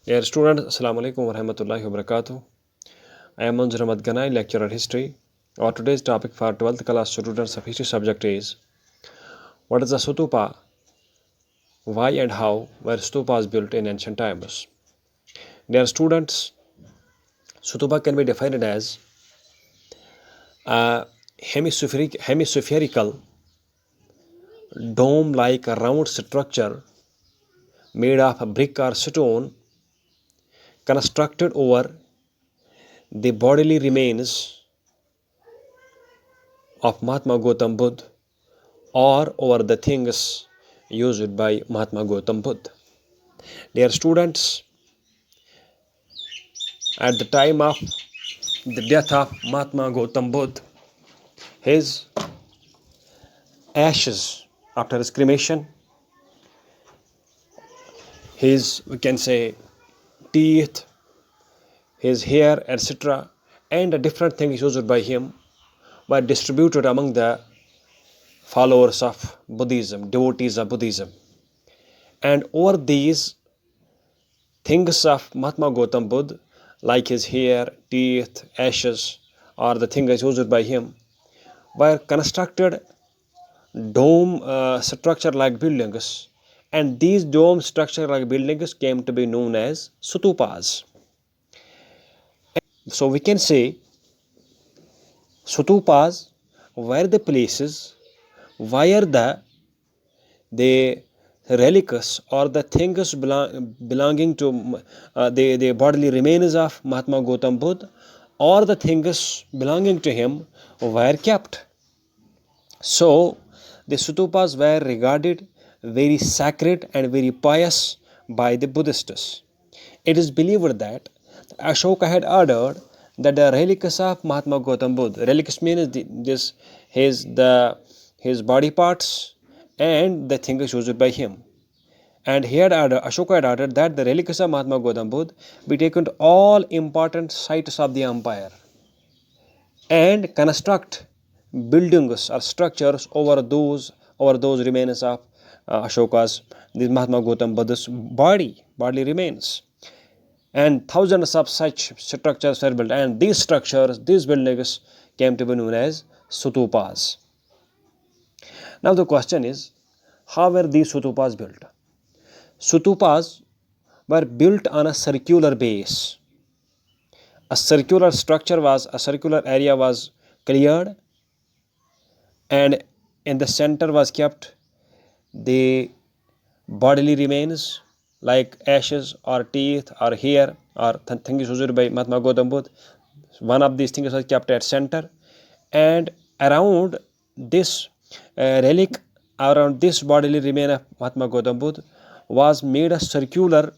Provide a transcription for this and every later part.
Dear students, Assalamu alaikum wa rahmatullahi wa barakatuh. I am Manzur Ahmad Ganai, lecturer history. Our today's topic for 12th class students of history subject is what is a stupa, why and how were stupas built in ancient times. Dear students, stupa can be defined as a hemispherical dome-like round structure made of brick or stone constructed over the bodily remains of Mahatma Gautam Buddha or over the things used by Mahatma Gautam Buddha. Dear students, at the time of the death of Mahatma Gautam Buddha, his ashes after his cremation, his, we can say, teeth, his hair, etc., and different things used by him were distributed among the followers of Buddhism, devotees of Buddhism. And over these things of Mahatma Gautam Buddha, like his hair, teeth, ashes, or the things used by him, were constructed dome structure like buildings, and these dome structure like buildings came to be known as stupas. So we can say stupas were the places where the relics or the things belonging to the bodily remains of Mahatma Gautam Buddha or the things belonging to him were kept. So the stupas were regarded very sacred and very pious by the Buddhists. It is believed that Ashoka had ordered that the relics of Mahatma Gautam Buddha, relics means his body parts and the things used by him. And Ashoka had ordered that the relics of Mahatma Gautam Buddha be taken to all important sites of the empire and construct buildings or structures over those remains of Ashoka's, the Mahatma Gautam Buddha's bodily remains. And thousands of such structures were built, and these buildings came to be known as stupas. Now the question is, how were these stupas built? Stupas were built on a circular base. A circular area was cleared, and in the center was kept the bodily remains like ashes or teeth or hair or things used by Mahatma Gautam Buddha. One of these things was kept at center, and around this relic, around this bodily remain of Mahatma Gautam Buddha was made a circular,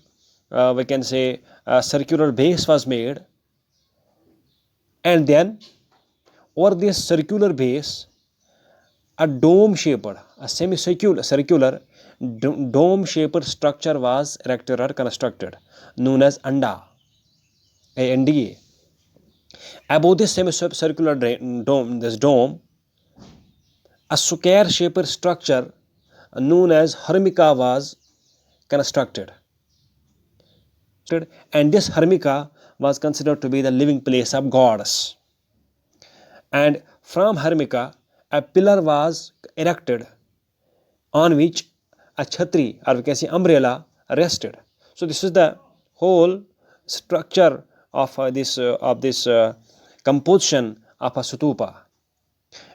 we can say a circular base was made, and then over this circular base a dome-shaped, a circular dome-shaped structure was erected or constructed, known as ANDA. Above this semicircular dome, a square-shaped structure known as Hermica was constructed. And this Hermica was considered to be the living place of gods. And from Hermica, a pillar was erected on which a chhatri, or we can say umbrella, rested. So this is the whole structure of this composition of a stupa.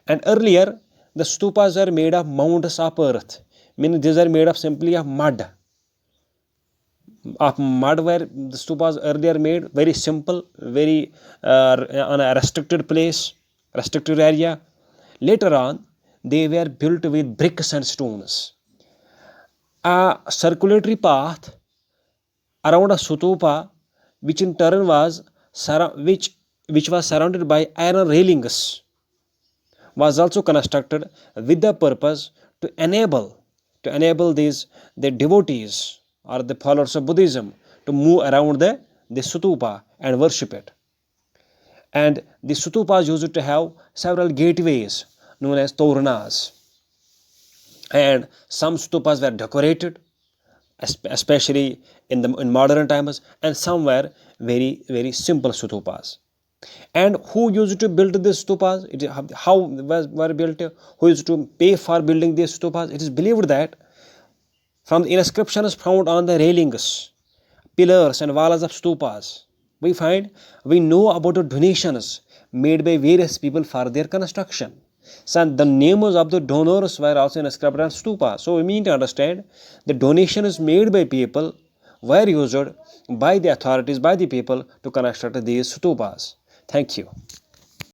And earlier the stupas are made of mounds of earth, meaning these are made of simply of mud. Where the stupas earlier made very simple, very on a restricted area. Later on, they were built with bricks and stones. A circulatory path around a stupa, which in turn was surrounded by iron railings, was also constructed with the purpose to enable the devotees or the followers of Buddhism to move around the stupa and worship it. And the stupas used to have several gateways known as toranas, and some stupas were decorated especially in modern times, and some were very simple stupas. And who used to build these stupas? How were built? Who used to pay for building these stupas? It is believed that from the inscriptions found on the railings, pillars, and walls of stupas, we know about the donations made by various people for their construction. So the names of the donors were also inscribed on stupa. So we need to understand the donations made by people were used by the authorities, by the people to construct these stupas. Thank you.